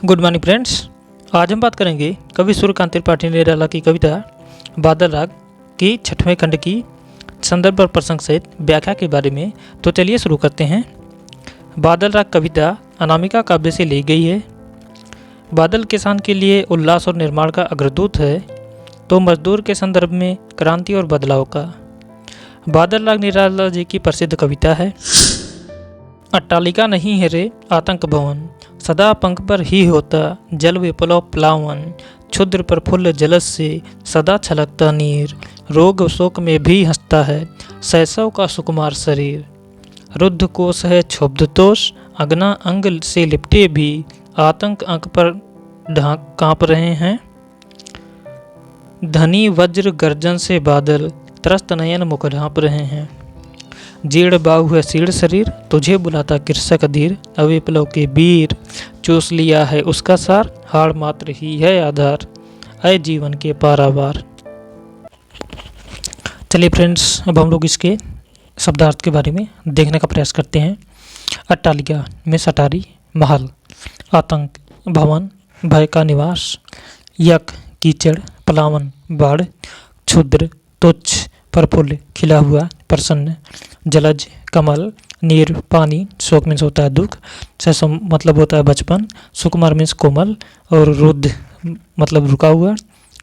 Good morning friends. आज हम बात करेंगे कवि सूर्यकांत त्रिपाठी निराला की कविता बादल राग की 6वें खंड की संदर्भ और प्रसंग सहित व्याख्या के बारे में। तो चलिए शुरू करते हैं। बादल राग कविता अनामिका काव्य से ली गई है। बादल किसान के लिए उल्लास और निर्माण का अग्रदूत है, तो मजदूर के संदर्भ में क्रांति और बदलाव का। बादल राग निराला जी की प्रसिद्ध कविता है। अट्टालिका नहीं है रे आतंक भवन, सदा पंख पर ही होता जल विप्लव प्लावन। क्षुद्र प्रफुल्ल जलस से सदा छलकता नीर, रोग शोक में भी हंसता है शैशव का सुकुमार शरीर। रुद्ध कोश है क्षुब्ध तोष, अग्ना अंग से लिपटे भी आतंक अंक पर कांप रहे हैं। धनी वज्र गर्जन से बादल त्रस्त नयन मुख ढांप रहे हैं। जीर्ण बाहु है शीर्ण शरीर, तुझे बुलाता कृषक धीर। अविप्लव के वीर चूस लिया है उसका सार, हाड़ मात्र ही है आधार अय जीवन के पारावार। चलिए फ्रेंड्स, अब हम लोग इसके शब्दार्थ के बारे में देखने का प्रयास करते हैं। अट्टालिका में सटारी महल, आतंक भवन भय का निवास, यक कीचड़ प्लावन बाढ़, क्षुद्र तुच्छ प्रफुल्ल खिला हुआ प्रसन्न, जलज कमल, नीर पानी, शोक मीन्स होता है दुख, शैशव मतलब होता है बचपन, सुकुमार मीन्स कोमल, और रुद्ध मतलब रुका हुआ,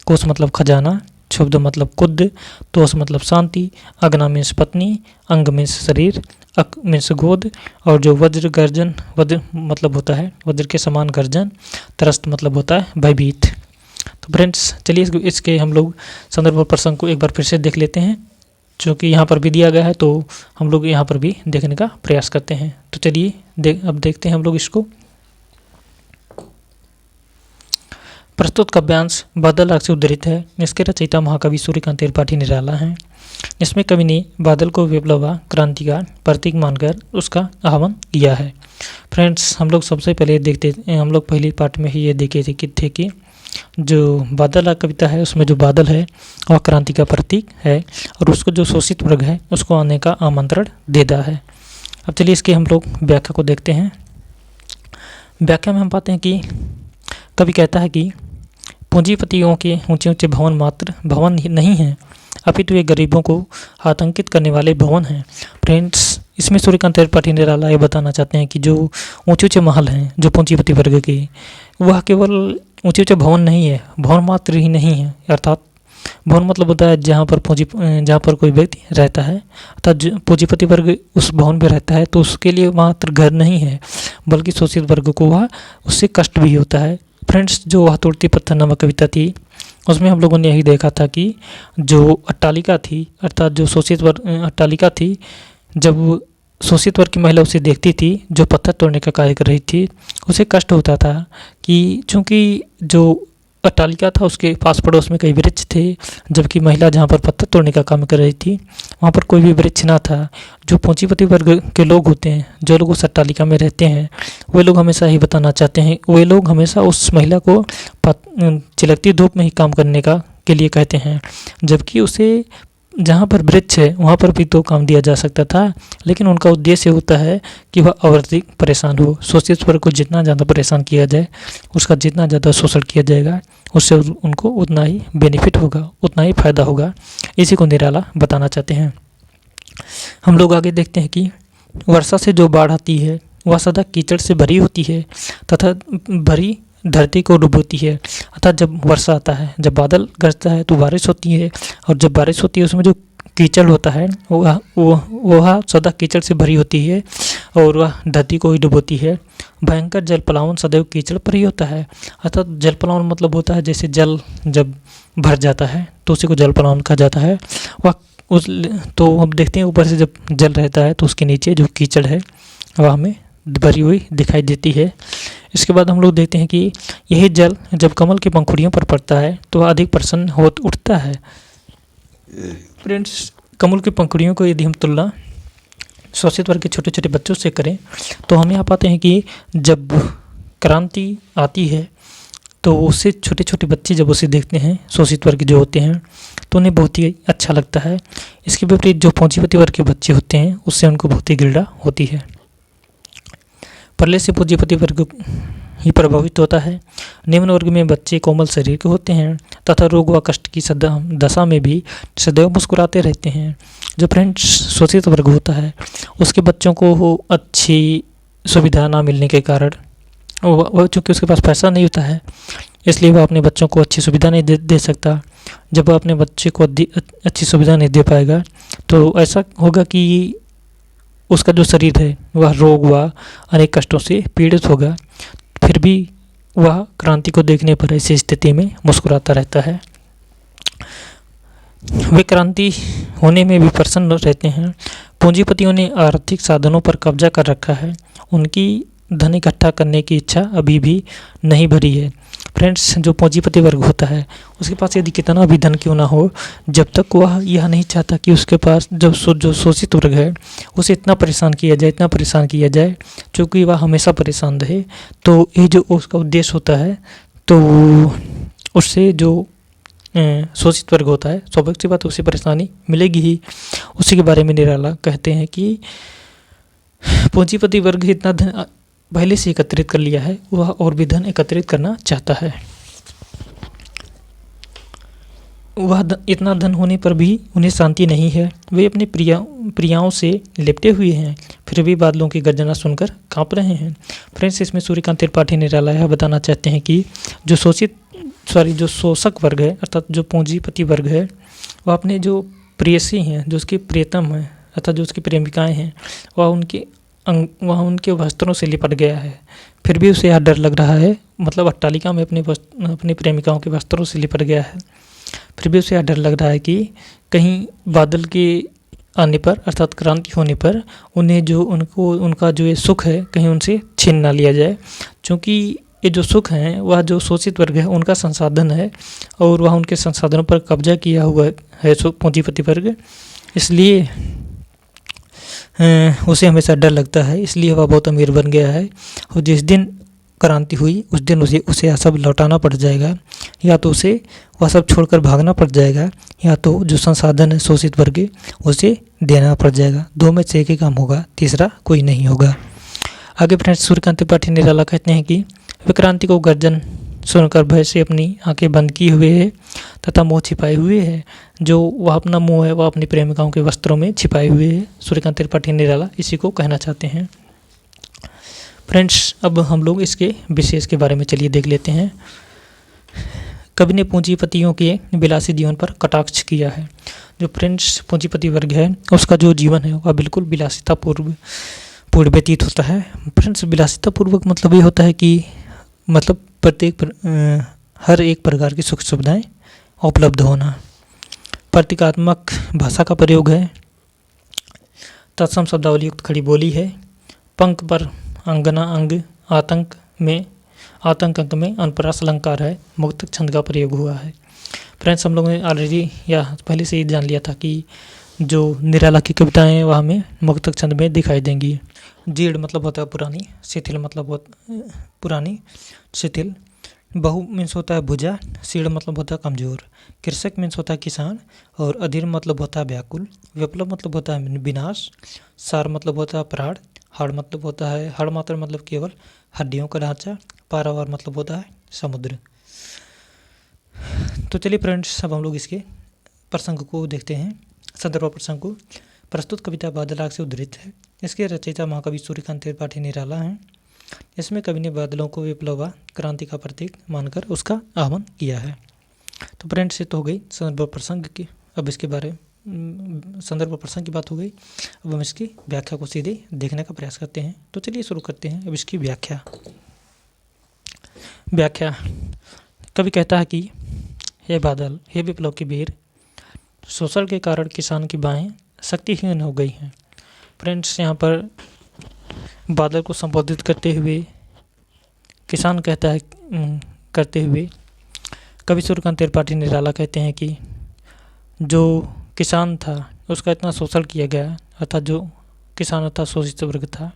कोश मतलब खजाना, क्षुब्ध मतलब कुद्ध, तोष मतलब शांति, अग्ना मीन्स पत्नी, अंग मीन्स शरीर, अक मीन्स गोद, और जो वज्र गर्जन वज्र मतलब होता है वज्र के समान गर्जन, त्रस्त मतलब होता है भयभीत। तो फ्रेंड्स चलिए इसके हम लोग संदर्भ और प्रसंग को एक बार फिर से देख लेते हैं, जो कि यहाँ पर भी दिया गया है, तो हम लोग यहाँ पर भी देखने का प्रयास करते हैं। तो चलिए अब देखते हैं हम लोग इसको। प्रस्तुत काव्यांश बादल राग से उद्धृत है। इसके रचयिता महाकवि सूर्यकांत त्रिपाठी निराला हैं। इसमें कवि ने बादल को विप्लव क्रांति का प्रतीक मानकर उसका आह्वान किया है। फ्रेंड्स हम लोग सबसे पहले हम लोग पहली पार्ट में ही ये देखे थे कि जो बादल राग कविता है उसमें जो बादल है वह क्रांति का प्रतीक है, और उसको जो शोषित वर्ग है उसको आने का आमंत्रण देता है। अब चलिए इसके हम लोग व्याख्या को देखते हैं। व्याख्या में हम पाते हैं कि कवि कहता है कि पूंजीपतियों के ऊंचे ऊंचे भवन मात्र भवन नहीं हैं, अपितु ये गरीबों को आतंकित करने वाले भवन हैं। फ्रेंड्स इसमें सूर्यकांत त्रिपाठी निराला ये बताना चाहते हैं कि जो ऊंचे ऊंचे महल हैं जो पूंजीपति वर्ग के, वह केवल ऊंचे ऊंचे भवन नहीं है, भवन मात्र ही नहीं है। अर्थात भवन मतलब होता है जहाँ पर कोई व्यक्ति रहता है, अर्थात पूंजीपति वर्ग उस भवन में रहता है तो उसके लिए मात्र घर नहीं है, बल्कि शोषित वर्ग को वह उससे कष्ट भी होता है। फ्रेंड्स जो वह तोड़ती पत्थर नामक कविता थी उसमें हम लोगों ने यही देखा था कि जो अट्टालिका थी, अर्थात जो शोषित वर्ग अट्टालिका थी, जब शोषित वर्ग की महिला उसे देखती थी जो पत्थर तोड़ने का कार्य कर रही थी, उसे कष्ट होता था कि चूँकि जो अट्टालिका था उसके पास पड़ोस में कई वृक्ष थे, जबकि महिला जहाँ पर पत्थर तोड़ने का काम कर रही थी वहाँ पर कोई भी वृक्ष ना था। जो पूंजीपति वर्ग के लोग होते हैं, जो लोग उस अट्टालिका में रहते हैं, वे लोग हमेशा ही बताना चाहते हैं, वे लोग हमेशा उस महिला को चिलकती धूप में ही काम करने के लिए कहते हैं, जबकि उसे जहाँ पर वृक्ष है वहाँ पर भी तो काम दिया जा सकता था, लेकिन उनका उद्देश्य होता है कि वह और अधिक परेशान हो। शोषित वर्ग को जितना ज़्यादा परेशान किया जाए, उसका जितना ज़्यादा शोषण किया जाएगा, उससे उनको उतना ही बेनिफिट होगा, उतना ही फायदा होगा। इसी को निराला बताना चाहते हैं। हम लोग आगे देखते हैं कि वर्षा से जो बाढ़ आती है वह सदा कीचड़ से भरी होती है तथा भरी धरती को डुबोती है। अर्थात जब वर्षा आता है, जब बादल गरजता है तो बारिश होती है, और जब बारिश होती है उसमें जो कीचड़ होता है वह सदा कीचड़ से भरी होती है और वह धरती को ही डुबोती है। भयंकर जल पलावन सदैव कीचड़ पर ही होता है। अर्थात जल पलावन मतलब होता है जैसे जल जब भर जाता है तो उसी को जल पलावन कहा जाता है। तो हम देखते हैं ऊपर से जब जल रहता है तो उसके नीचे जो कीचड़ है वह हमें भरी हुई दिखाई देती है। इसके बाद हम लोग देखते हैं कि यही जल जब कमल की पंखुड़ियों पर पड़ता है तो वह अधिक प्रसन्न हो उठता है। फ्रेंड्स कमल की पंखुड़ियों को यदि हम तुलना शोषित वर्ग के छोटे छोटे बच्चों से करें तो हम यहाँ पाते हैं कि जब क्रांति आती है तो उससे छोटे छोटे बच्चे जब उसे देखते हैं, शोषित वर्ग जो होते हैं, तो उन्हें बहुत ही अच्छा लगता है। इसके विपरीत जो पूंजीपति वर्ग के बच्चे होते हैं उससे उनको बहुत ही घृणा होती है। प्रलय से पूंजीपति वर्ग ही प्रभावित होता है। निम्न वर्ग में बच्चे कोमल शरीर के होते हैं तथा रोग व कष्ट की दशा में भी सदैव मुस्कुराते रहते हैं। जो फ्रेंड्स शोषित वर्ग होता है उसके बच्चों को अच्छी सुविधा ना मिलने के कारण वह चूँकि उसके पास पैसा नहीं होता है इसलिए वह अपने बच्चों को अच्छी सुविधा नहीं दे सकता। जब वह अपने बच्चे को अच्छी सुविधा नहीं दे पाएगा तो ऐसा होगा कि उसका जो शरीर है वह रोग व अनेक कष्टों से पीड़ित होगा। फिर भी वह क्रांति को देखने पर ऐसी स्थिति में मुस्कुराता रहता है। वे क्रांति होने में भी प्रसन्न रहते हैं। पूंजीपतियों ने आर्थिक साधनों पर कब्जा कर रखा है। उनकी धन इकट्ठा करने की इच्छा अभी भी नहीं भरी है। फ्रेंड्स, जो पूंजीपति वर्ग होता है उसके पास यदि कितना भी धन क्यों ना हो, जब तक वह यह नहीं चाहता कि उसके पास जो शोषित वर्ग है उसे इतना परेशान किया जाए क्योंकि वह हमेशा परेशान रहे, तो ये जो उसका उद्देश्य होता है तो उससे जो शोषित वर्ग होता है स्वाभाविक सी बात उसे परेशानी मिलेगी ही। उसी के बारे में निराला कहते हैं कि पूंजीपति वर्ग इतना धन पहले से एकत्रित कर लिया है, वह और भी धन एकत्रित करना चाहता है। वह इतना धन होने पर भी उन्हें शांति नहीं है। वे अपने प्रियाओं से लिपटे हुए हैं, फिर भी बादलों की गर्जना सुनकर कांप रहे हैं। फ्रेंड्स, इसमें सूर्यकांत त्रिपाठी निराला यह बताना चाहते हैं कि जो शोषक वर्ग है अर्थात जो पूंजीपति वर्ग है वह अपने जो प्रेयसी हैं, जो उसके प्रियतम हैं अर्थात जो उसकी प्रेमिकाएं हैं वह उनके वस्त्रों से लिपट गया है। फिर भी उसे यह डर लग रहा है, मतलब अट्टालिका में अपनी प्रेमिकाओं के वस्त्रों से लिपट गया है। फिर भी उसे यह डर लग रहा है कि कहीं बादल के आने पर अर्थात क्रांति होने पर उनका जो ये सुख है कहीं उनसे छीन ना लिया जाए, क्योंकि ये जो सुख हैं वह जो शोषित वर्ग है उनका संसाधन है और वह उनके संसाधनों पर कब्जा किया हुआ है पूंजीपति वर्ग। इसलिए उसे हमेशा डर लगता है, इसलिए वह बहुत अमीर बन गया है और जिस दिन क्रांति हुई उस दिन उसे यह सब लौटाना पड़ जाएगा, या तो उसे वह सब छोड़कर भागना पड़ जाएगा या तो जो संसाधन है शोषित वर्ग उसे देना पड़ जाएगा। दो में से एक ही काम होगा, तीसरा कोई नहीं होगा। आगे फ्रेंड्स, सूर्यकांत त्रिपाठी निराला कहते हैं कि वे क्रांति को गर्जन सुनकर भय से अपनी आंखें बंद किए हुए है तथा मुँह छिपाए हुए है। जो वह अपना मुँह है वह अपनी प्रेमिकाओं के वस्त्रों में छिपाए हुए है। सूर्यकांत त्रिपाठी निराला इसी को कहना चाहते हैं। फ्रेंड्स, अब हम लोग इसके विशेष के बारे में चलिए देख लेते हैं। कवि ने पूंजीपतियों के विलासी जीवन पर कटाक्ष किया है। जो फ्रेंड्स पूंजीपति वर्ग है उसका जो जीवन है वह बिल्कुल विलासिता पूर्व व्यतीत होता है। फ्रेंड्स, विलासिता पूर्वक मतलब ये होता है कि मतलब हर एक प्रकार की सुख सुविधाएं उपलब्ध होना। प्रतीकात्मक भाषा का प्रयोग है। तत्सम शब्दावली युक्त खड़ी बोली है। पंख पर अंगना अंग आतंक अंक में अनुप्रास अलंकार है। मुक्तक छंद का प्रयोग हुआ है। फ्रेंड्स, हम लोगों ने ऑलरेडी या पहले से ही जान लिया था कि जो निराला की कविताएं हैं वह हमें मुक्तक छंद में दिखाई देंगी। जीर्ण मतलब होता है पुरानी, शिथिल मतलब पुरानी शिथिल, बहु मीन्स होता है भुजा, शीर्ण मतलब होता है कमजोर, कृषक मीन्स होता है किसान और अधीर मतलब होता है व्याकुल, विप्लव मतलब होता है विनाश, सार मतलब होता है प्राण, हाड़ मतलब होता है हाड़ मात्र मतलब केवल हड्डियों का ढांचा, पारावार मतलब होता है समुद्र। तो चलिए फ्रेंड्स, अब हम लोग इसके प्रसंग को देखते हैं। संदर्भ प्रसंग को प्रस्तुत कविता बादल आग से उद्धृत है। इसके रचयिता महाकवि सूर्यकांत त्रिपाठी निराला हैं। इसमें कवि ने बादलों को विप्लव क्रांति का प्रतीक मानकर उसका आह्वान किया है। तो फ्रेंड्स, ये तो हो गई संदर्भ प्रसंग की। अब इसके बारे संदर्भ प्रसंग की बात हो गई। अब हम इसकी व्याख्या को सीधे देखने का प्रयास करते हैं। तो चलिए शुरू करते हैं अब इसकी व्याख्या। कवि कहता है कि हे बादल, हे विप्लव की वीर, शोषण के कारण किसान की बाहें शक्तिहीन हो गई हैं। फ्रेंड्स, यहाँ पर बादल को संबोधित करते हुए किसान करते हुए कवि सूर्यकांत त्रिपाठी निराला कहते हैं कि जो किसान था उसका इतना शोषण किया गया, अर्थात जो किसान था शोषित वर्ग था,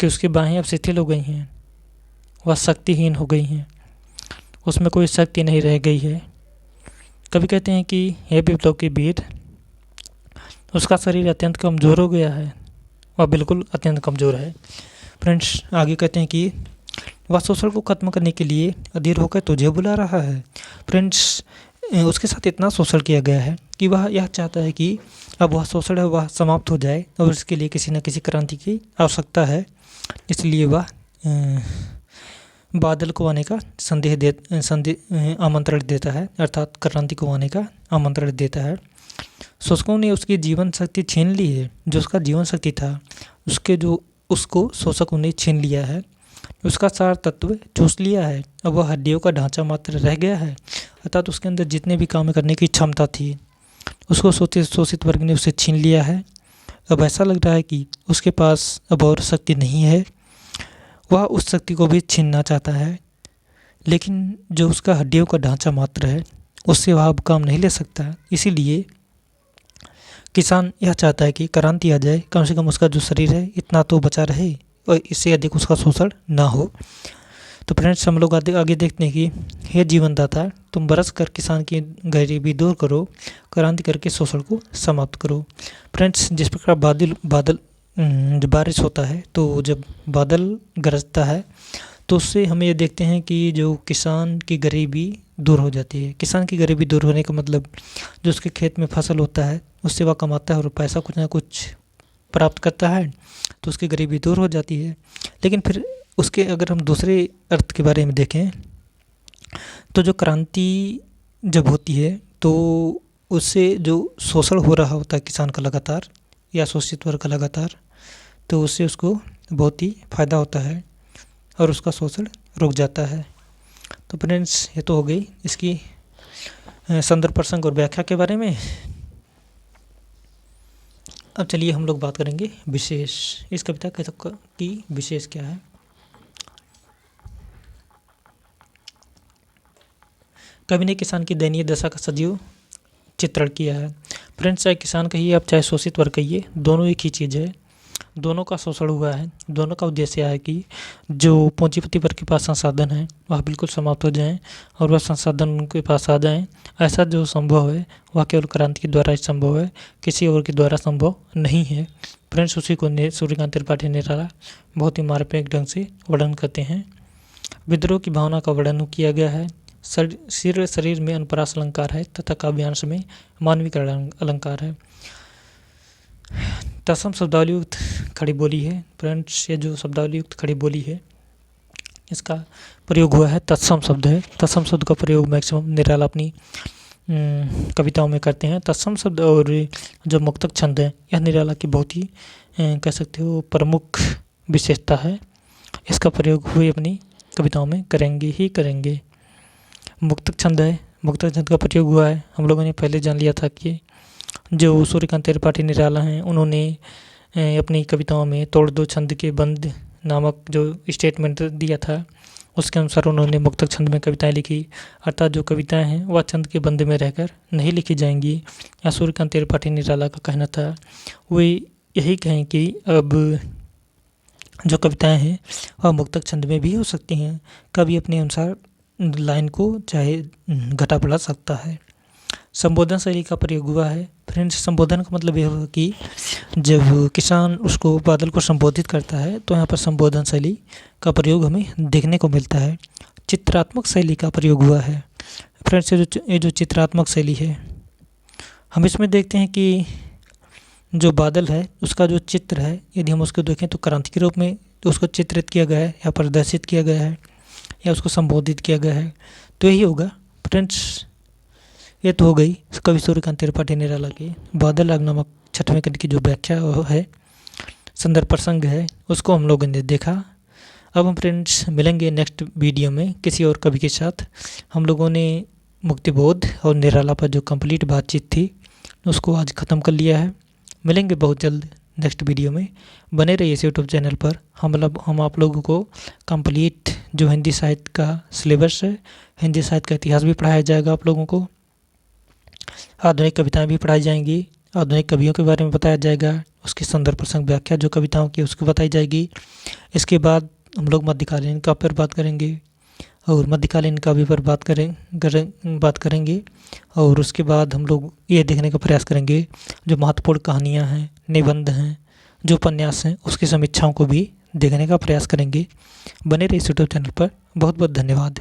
कि उसकी बाहें अब शिथिल हो गई हैं, वह शक्तिहीन हो गई हैं, उसमें कोई शक्ति नहीं रह गई है। कवि कहते हैं कि हे विप्लव के वीर, उसका शरीर अत्यंत कमज़ोर हो गया है, वह बिल्कुल अत्यंत कमज़ोर है। फ्रेंड्स, आगे कहते हैं कि वह शोषण को खत्म करने के लिए अधीर होकर तुझे बुला रहा है। फ्रेंड्स, उसके साथ इतना शोषण किया गया है कि वह यह चाहता है कि अब वह शोषण है वह समाप्त हो जाए और इसके लिए किसी न किसी क्रांति की आवश्यकता है। इसलिए वह बादल को आने का आमंत्रण देता है, अर्थात क्रांति को आने का आमंत्रण देता है। शोषकों ने उसकी जीवन शक्ति छीन ली है, जो उसका जीवन शक्ति था उसको शोषकों ने छीन लिया है। उसका सार तत्व चूस लिया है। अब वह हड्डियों का ढांचा मात्र रह गया है, अर्थात उसके अंदर जितने भी काम करने की क्षमता थी उसको शोषित वर्ग ने उसे छीन लिया है। अब ऐसा लग रहा है कि उसके पास अब और शक्ति नहीं है। वह उस शक्ति को भी छीनना चाहता है, लेकिन जो उसका हड्डियों का ढांचा मात्र है उससे वह अब काम नहीं ले सकता। इसीलिए किसान यह चाहता है कि क्रांति आ जाए, कम से कम उसका जो शरीर है इतना तो बचा रहे और इससे अधिक उसका शोषण ना हो। तो फ्रेंड्स, हम लोग आगे देखते हैं कि हे जीवनदाता, तुम बरस कर किसान की गरीबी दूर करो, क्रांति करके शोषण को समाप्त करो। फ्रेंड्स, जिस प्रकार जब बारिश होता है तो जब बादल गरजता है तो उससे हम ये देखते हैं कि जो किसान की गरीबी दूर हो जाती है। किसान की गरीबी दूर होने का मतलब जो उसके खेत में फसल होता है उससे वह कमाता है और पैसा कुछ ना कुछ प्राप्त करता है, तो उसकी गरीबी दूर हो जाती है। लेकिन फिर उसके अगर हम दूसरे अर्थ के बारे में देखें तो जो क्रांति जब होती है तो उससे जो शोषण हो रहा होता है किसान का लगातार या शोषित वर्ग का लगातार, तो उससे उसको बहुत ही फ़ायदा होता है और उसका शोषण रुक जाता है। तो फ्रेंड्स, ये तो हो गई इसकी संदर्भ प्रसंग और व्याख्या के बारे में। अब चलिए हम लोग बात करेंगे विशेष। इस कविता की विशेष क्या है। कवि ने किसान की दयनीय दशा का सजीव चित्रण किया है। फ्रेंड्स, चाहे किसान कहिए आप चाहे शोषित वर्ग कहिए, दोनों एक ही चीज़ है। दोनों का शोषण हुआ है। दोनों का उद्देश्य है कि जो पूंजीपति वर्ग के पास संसाधन है वह बिल्कुल समाप्त हो जाएं और वह संसाधन उनके पास आ जाएं। ऐसा जो संभव है वह केवल क्रांति के द्वारा ही संभव है, किसी और के द्वारा संभव नहीं है। फ्रेंड्स, उसी को सूर्यकांत त्रिपाठी निराला बहुत ही मार्मिक ढंग से वर्णन करते हैं। विद्रोह की भावना का वर्णन किया गया है। शरीर में अनुप्रास अलंकार है तथा काव्यांश में मानविक अलंकार है। तत्सम शब्दावली युक्त खड़ी बोली है। फ्रेंड्स, ये जो शब्दावली युक्त खड़ी बोली है इसका प्रयोग हुआ है, तत्सम शब्द है। तत्सम शब्द का प्रयोग मैक्सिमम निराला अपनी कविताओं में करते हैं। तत्सम शब्द और जो मुक्तक छंद है यह निराला की बहुत ही कह सकते हो प्रमुख विशेषता है। इसका प्रयोग हुए अपनी कविताओं में करेंगे। मुक्तक छंद है, मुक्तक छंद का प्रयोग हुआ है। हम लोगों ने पहले जान लिया था कि जो सूर्यकांत त्रिपाठी निराला हैं उन्होंने अपनी कविताओं में तोड़ दो छंद के बंद नामक जो स्टेटमेंट दिया था उसके अनुसार उन्होंने मुक्तक छंद में कविताएं लिखी। अर्थात जो कविताएं हैं वह छंद के बंद में रहकर नहीं लिखी जाएंगी। या सूर्यकांत त्रिपाठी निराला का कहना था, वे यही कहें कि अब जो कविताएं हैं वह मुक्तक छंद में भी हो सकती हैं। कवि अपने अनुसार लाइन को चाहे घटा बढ़ा सकता है। संबोधन शैली का प्रयोग हुआ है। फ्रेंड्स, संबोधन का मतलब यह हुआ कि जब किसान उसको बादल को संबोधित करता है तो यहाँ पर संबोधन शैली का प्रयोग हमें देखने को मिलता है। चित्रात्मक शैली का प्रयोग हुआ है। फ्रेंड्स, ये जो चित्रात्मक शैली है हम इसमें देखते हैं कि जो बादल है उसका जो चित्र है यदि हम उसको देखें तो क्रांति के रूप में तो उसको चित्रित किया गया है या प्रदर्शित किया गया है या उसको संबोधित किया गया है, तो यही होगा। फ्रेंड्स, ये तो हो गई कवि सूर्यकांत त्रिपाठी निराला के बादल राग नामक छठवें खंड की जो व्याख्या है, संदर्भ प्रसंग है, उसको हम लोगों ने देखा। अब हम फ्रेंड्स मिलेंगे नेक्स्ट वीडियो में किसी और कवि के साथ। हम लोगों ने मुक्तिबोध और निराला पर जो कंप्लीट बातचीत थी उसको आज ख़त्म कर लिया है। मिलेंगे बहुत जल्द नेक्स्ट वीडियो में। बने रहिए इस यूट्यूब चैनल पर। हम आप लोगों को कंप्लीट जो हिंदी साहित्य का सिलेबस है, हिंदी साहित्य का इतिहास भी पढ़ाया जाएगा आप लोगों को। आधुनिक कविताएं भी पढ़ाई जाएंगी। आधुनिक कवियों के बारे में बताया जाएगा। उसकी संदर्भ प्रसंग व्याख्या जो कविताओं की उसको बताई जाएगी। इसके बाद हम लोग मध्यकालीन काव्य पर बात करेंगे और मध्यकालीन काव्य पर बात करेंगे और उसके बाद हम लोग ये देखने का प्रयास करेंगे जो महत्वपूर्ण कहानियाँ हैं, निबंध हैं, जो उपन्यास हैं, उसकी समीक्षाओं को भी देखने का प्रयास करेंगे। बने रहिए इस यूट्यूब चैनल पर। बहुत बहुत धन्यवाद।